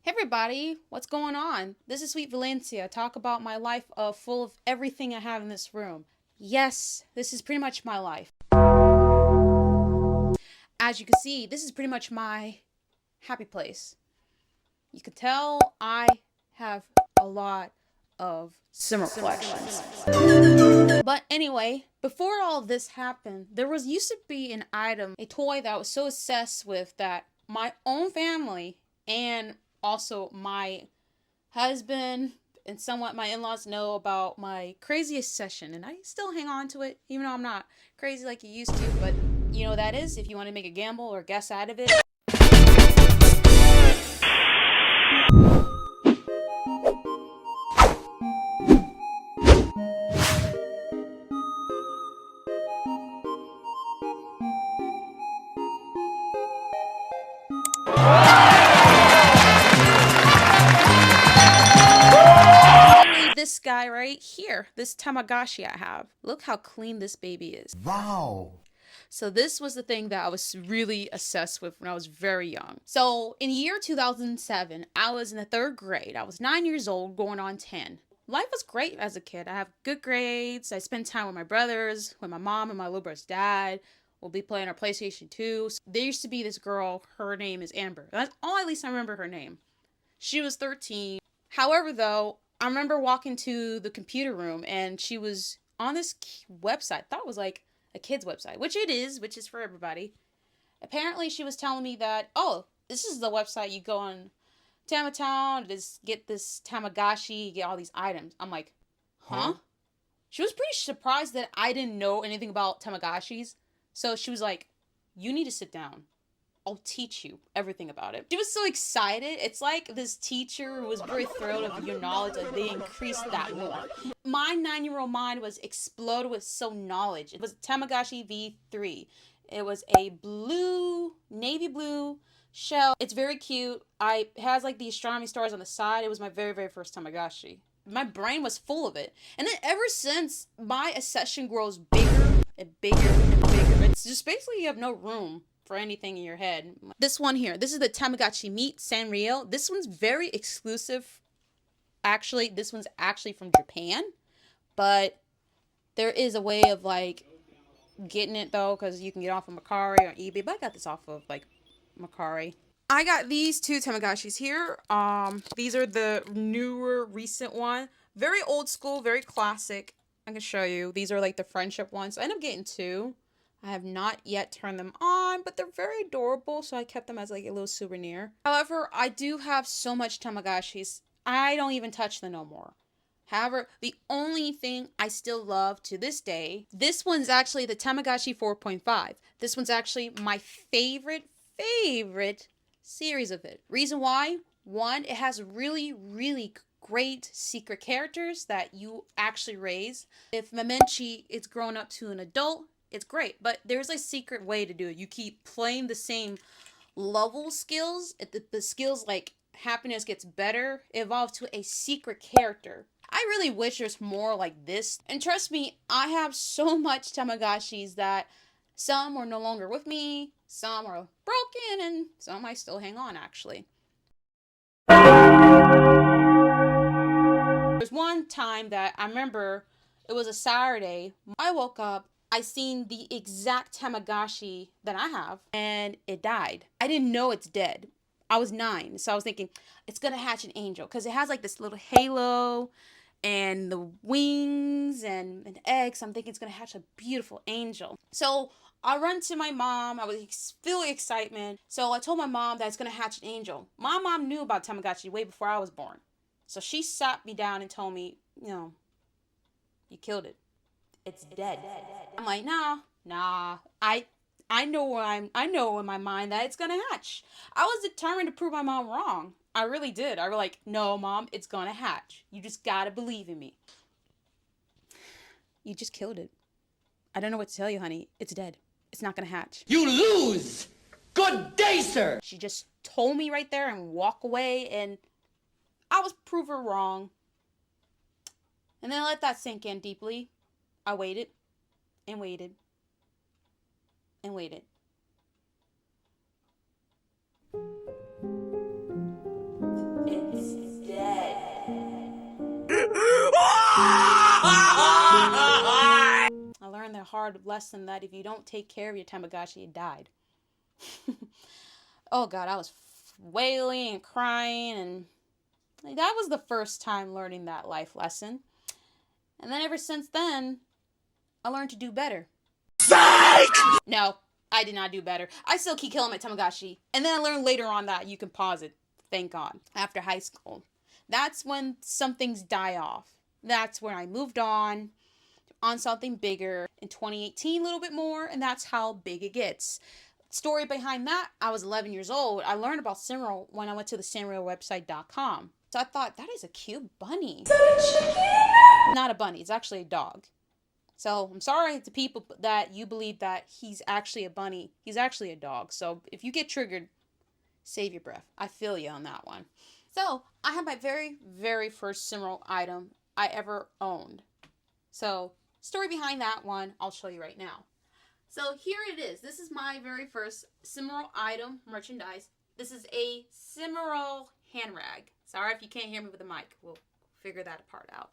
Hey everybody, what's going on? This is Sweet Valencia. Talk about my life full of everything I have in this room. Yes, this is pretty much my life. As you can see, this is pretty much my happy place. You can tell I have a lot of Cinnamoroll collections. But anyway, before all of this happened, there used to be an item, a toy that I was so obsessed with that my own family and also my husband and somewhat my in-laws know about my craziest session, and I still hang on to it even though I'm not crazy like you used to. But you know that is if you want to make a gamble or guess out of it. This guy right here, this Tamagotchi I have. Look how clean this baby is. Wow. So this was the thing that I was really obsessed with when I was very young. So in the year 2007, I was in the 3rd grade. I was 9 years old, going on 10. Life was great as a kid. I have good grades. I spent time with my brothers, with my mom and my little brother's dad. We'll be playing our PlayStation 2. There used to be this girl, her name is Amber. That's all, at least I remember her name. She was 13. However, though, I remember walking to the computer room and she was on this website. I thought it was like a kid's website, which it is, which is for everybody. Apparently, she was telling me that, oh, this is the website you go on Tamatown, just get this Tamagotchi, get all these items. I'm like, huh? She was pretty surprised that I didn't know anything about Tamagotchis. So she was like, you need to sit down. I'll teach you everything about it. She was so excited. It's like this teacher was very thrilled of your knowledge that they increased that more. My 9-year-old mind was exploded with so knowledge. It was Tamagotchi V3. It was a navy blue shell. It's very cute. It has like the astronomy stars on the side. It was my very, very first Tamagotchi. My brain was full of it. And then ever since, my obsession grows bigger and bigger and bigger. It's just basically you have no room for anything in your head. This one here, this is the Tamagotchi Meet Sanrio. This one's very exclusive. Actually, this one's actually from Japan, but there is a way of like getting it though, because you can get off of Mercari or eBay. But I got this off of like Mercari. I got these two Tamagotchis here. These are the newer, recent one. Very old school, very classic. I can show you. These are like the friendship ones. I ended up getting two. I have not yet turned them on, but they're very adorable, so I kept them as like a little souvenir. However, I do have so much Tamagotchis, I don't even touch them no more. However, the only thing I still love to this day, this one's actually the Tamagotchi 4.5. This one's actually my favorite series of it. Reason why? One, it has really, really great secret characters that you actually raise. If Mamenchi is grown up to an adult, it's great, but there's a secret way to do it. You keep playing the same level skills. The skills like happiness gets better, it evolves to a secret character. I really wish there's more like this. And trust me, I have so much Tamagotchis that some are no longer with me, some are broken, and some I still hang on actually. There's one time that I remember, it was a Saturday. I woke up, I seen the exact Tamagotchi that I have, and it died. I didn't know it's dead. I was 9, so I was thinking, it's gonna hatch an angel, because it has like this little halo, and the wings, and an egg, so I'm thinking it's gonna hatch a beautiful angel. So I run to my mom, I was feeling excitement, so I told my mom that it's gonna hatch an angel. My mom knew about Tamagotchi way before I was born. So she sat me down and told me, you killed it. It's dead. I'm like, nah. I know in my mind that it's gonna hatch. I was determined to prove my mom wrong. I really did. I was like, no, Mom, it's gonna hatch. You just gotta believe in me. You just killed it. I don't know what to tell you, honey. It's dead. It's not gonna hatch. You lose! Good day, sir! She just told me right there and walk away, and I was proven wrong. And then I let that sink in deeply. I waited and waited and waited. hard lesson that if you don't take care of your Tamagotchi, it died. Oh God, I was wailing and crying, and that was the first time learning that life lesson. And then ever since then, I learned to do better. Psych! No, I did not do better. I still keep killing my Tamagotchi. And then I learned later on that you can pause it. Thank God. After high school. That's when some things die off. That's when I moved on something bigger. In 2018, a little bit more, and that's how big it gets. Story behind that, I was 11 years old. I learned about Cinnamoroll when I went to the CinnamorollWebsite.com. So I thought, that is a cute bunny. Is that a chicken? Not a bunny. It's actually a dog. So I'm sorry to people that you believe that he's actually a bunny. He's actually a dog. So if you get triggered, save your breath. I feel you on that one. So I had my very, very first Cinnamoroll item I ever owned. So story behind that one, I'll show you right now. So here it is. This is my very first Cinnamoroll item merchandise. This is a Cinnamoroll hand rag. Sorry if you can't hear me with the mic. We'll figure that part out.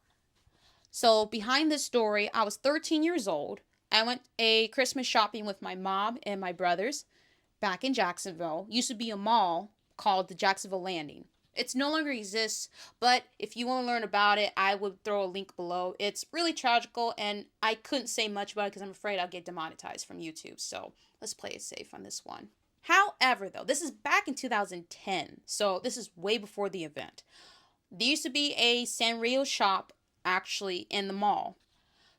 So behind this story, I was 13 years old. I went a Christmas shopping with my mom and my brothers back in Jacksonville. Used to be a mall called the Jacksonville Landing. It's no longer exists, but if you want to learn about it, I would throw a link below. It's really tragical, and I couldn't say much about it because I'm afraid I'll get demonetized from YouTube. So let's play it safe on this one. However, though, this is back in 2010, so this is way before the event. There used to be a Sanrio shop actually in the mall.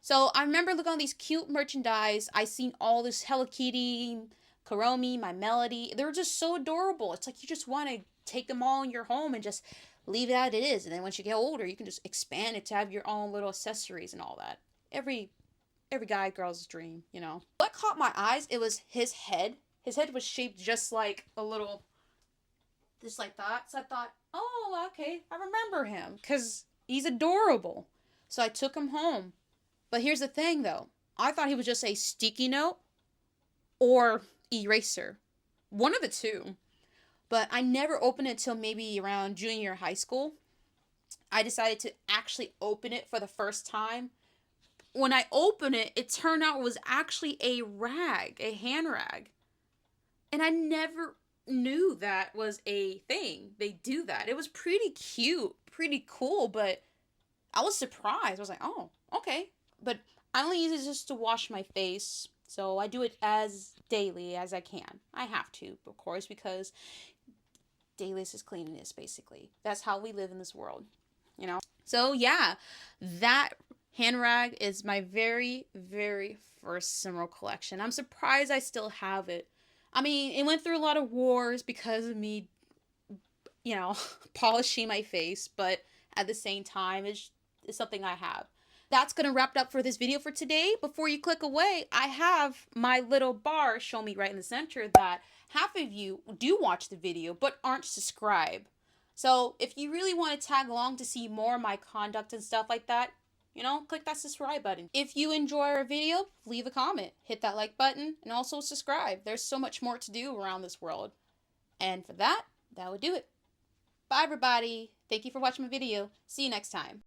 So I remember looking at these cute merchandise. I seen all this Hello Kitty, Karomi, My Melody. They were just so adorable. It's like you just want to take them all in your home and just leave it as it is. And then once you get older, you can just expand it to have your own little accessories and all that. Every guy, girl's dream, you know. What caught my eyes, it was his head. His head was shaped just like a little, just like that. So I thought, oh, okay, I remember him because he's adorable. So I took him home. But here's the thing, though. I thought he was just a sticky note or eraser. One of the two. But I never opened it till maybe around junior high school. I decided to actually open it for the first time. When I opened it, it turned out it was actually a rag, a hand rag. And I never knew that was a thing. They do that. It was pretty cute, pretty cool, but I was surprised. I was like, oh, okay. But I only use it just to wash my face. So I do it as daily as I can. I have to, of course, because daily is cleanliness, basically. That's how we live in this world, you know? So yeah, that hand rag is my very, very first Cinnamoroll collection. I'm surprised I still have it. I mean, it went through a lot of wars because of me, you know, polishing my face, but at the same time, it's something I have. That's going to wrap it up for this video for today. Before you click away, I have my little bar show me right in the center that half of you do watch the video but aren't subscribed. So if you really want to tag along to see more of my conduct and stuff like that, you know, click that subscribe button. If you enjoy our video, leave a comment, hit that like button, and also subscribe. There's so much more to do around this world. And for that, that would do it. Bye, everybody. Thank you for watching my video. See you next time.